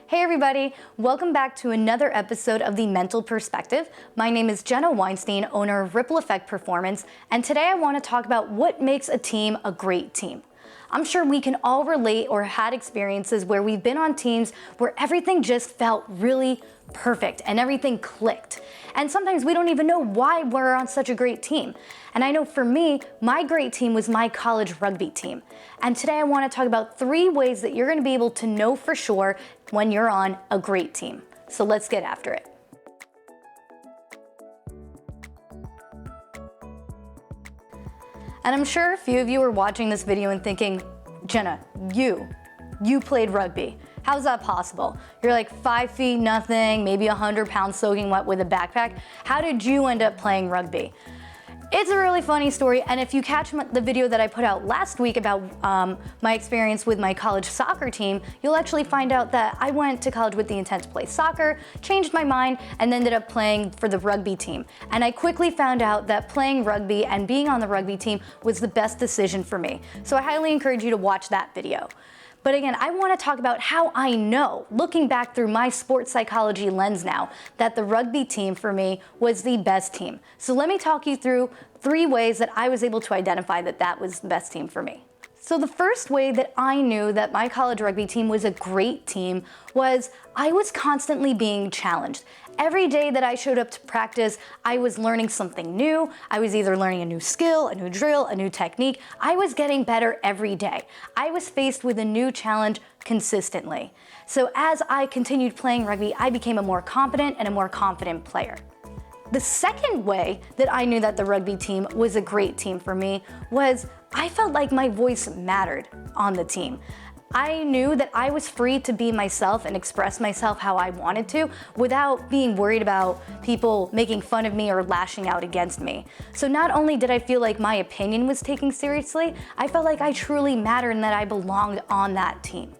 Hey everybody, welcome back to another episode of The Mental Perspective. My name is Jenna Weinstein, owner of Ripple Effect Performance, and today I want to talk about what makes a team a great team. I'm sure we can all relate or had experiences where we've been on teams where everything just felt really perfect and everything clicked. And sometimes we don't even know why we're on such a great team. And I know for me, my great team was my college rugby team. And today I want to talk about 3 ways that you're going to be able to know for sure when you're on a great team. So let's get after it. And I'm sure a few of you are watching this video and thinking, Jenna, you played rugby. How's that possible? You're like 5 feet nothing, maybe 100 pounds soaking wet with a backpack. How did you end up playing rugby? It's a really funny story, and if you catch the video that I put out last week about my experience with my college soccer team, you'll actually find out that I went to college with the intent to play soccer, changed my mind, and ended up playing for the rugby team. And I quickly found out that playing rugby and being on the rugby team was the best decision for me. So I highly encourage you to watch that video. But again, I want to talk about how I know, looking back through my sports psychology lens now, that the rugby team for me was the best team. So let me talk you through 3 ways that I was able to identify that that was the best team for me. So the first way that I knew that my college rugby team was a great team was I was constantly being challenged. Every day that I showed up to practice, I was learning something new. I was either learning a new skill, a new drill, a new technique. I was getting better every day. I was faced with a new challenge consistently. So as I continued playing rugby, I became a more competent and a more confident player. The second way that I knew that the rugby team was a great team for me was I felt like my voice mattered on the team. I knew that I was free to be myself and express myself how I wanted to without being worried about people making fun of me or lashing out against me. So not only did I feel like my opinion was taken seriously, I felt like I truly mattered and that I belonged on that team.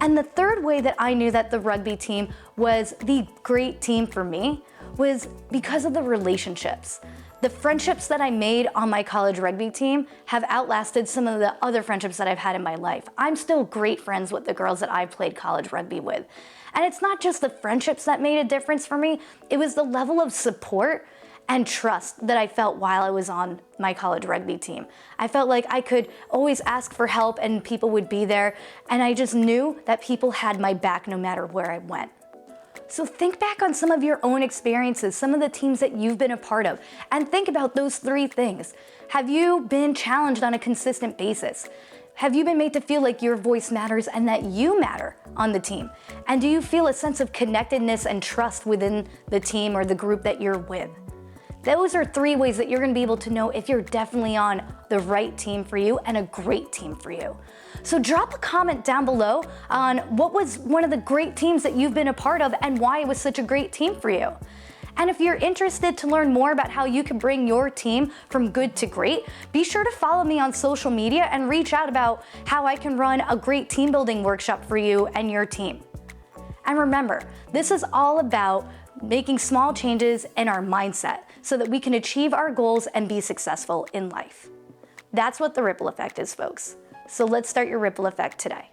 And the third way that I knew that the rugby team was the great team for me was because of the relationships. The friendships that I made on my college rugby team have outlasted some of the other friendships that I've had in my life. I'm still great friends with the girls that I played college rugby with. And it's not just the friendships that made a difference for me, it was the level of support and trust that I felt while I was on my college rugby team. I felt like I could always ask for help and people would be there, and I just knew that people had my back no matter where I went. So think back on some of your own experiences, some of the teams that you've been a part of, and think about those 3 things. Have you been challenged on a consistent basis? Have you been made to feel like your voice matters and that you matter on the team? And do you feel a sense of connectedness and trust within the team or the group that you're with? Those are 3 ways that you're going to be able to know if you're definitely on the right team for you and a great team for you. So drop a comment down below on what was one of the great teams that you've been a part of and why it was such a great team for you. And if you're interested to learn more about how you can bring your team from good to great, be sure to follow me on social media and reach out about how I can run a great team building workshop for you and your team. And remember, this is all about making small changes in our mindset so that we can achieve our goals and be successful in life. That's what the ripple effect is, folks. So let's start your ripple effect today.